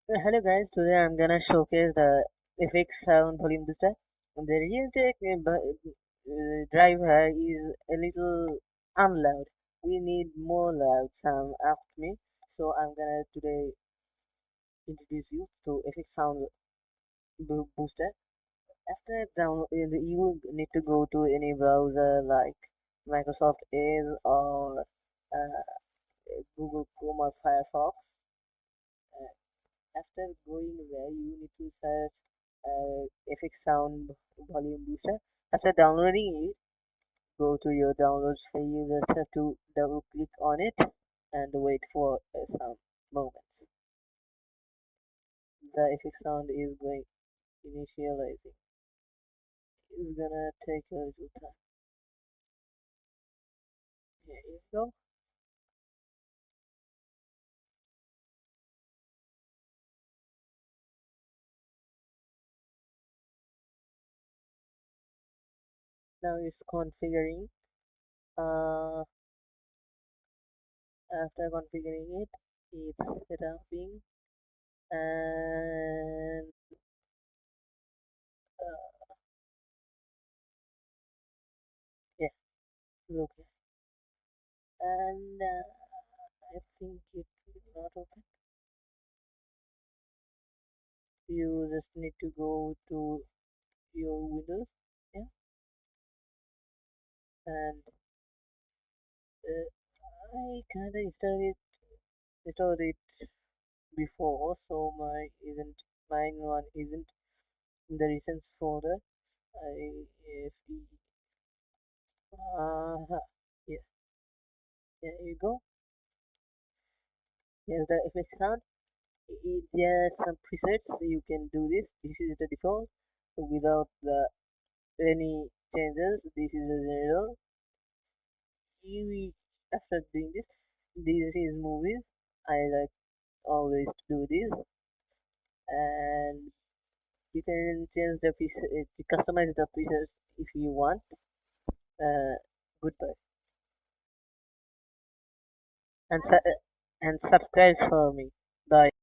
Hello guys, today I'm gonna showcase the FX Sound Volume Booster. The Realtek driver is a little unloud. We need more loud, Sam asked me. So I'm gonna today introduce you to FX Sound Booster. After download, you need to go to any browser like Microsoft Edge or Google Chrome or Firefox. After going there, you need to search FX Sound Volume Booster. After downloading it, go to your downloads. You just have to double click on it and wait for some moments. The FX Sound is going initializing. It's gonna take a little time. Here you go. Now it's configuring. Uh, After configuring it, it's setuping and yeah, look. And I think it will not open. You just need to go to your Windows, yeah, and I kinda installed it before, so mine one isn't in the recent folder. I if yeah, there you go. Here's the effect sound. There are some presets you can do this. This is the default, so without the any changes. This is the general. You after doing this is movies. I like always to do this, and you can change the preset, customize the presets if you want. Goodbye, and and subscribe for me. Bye.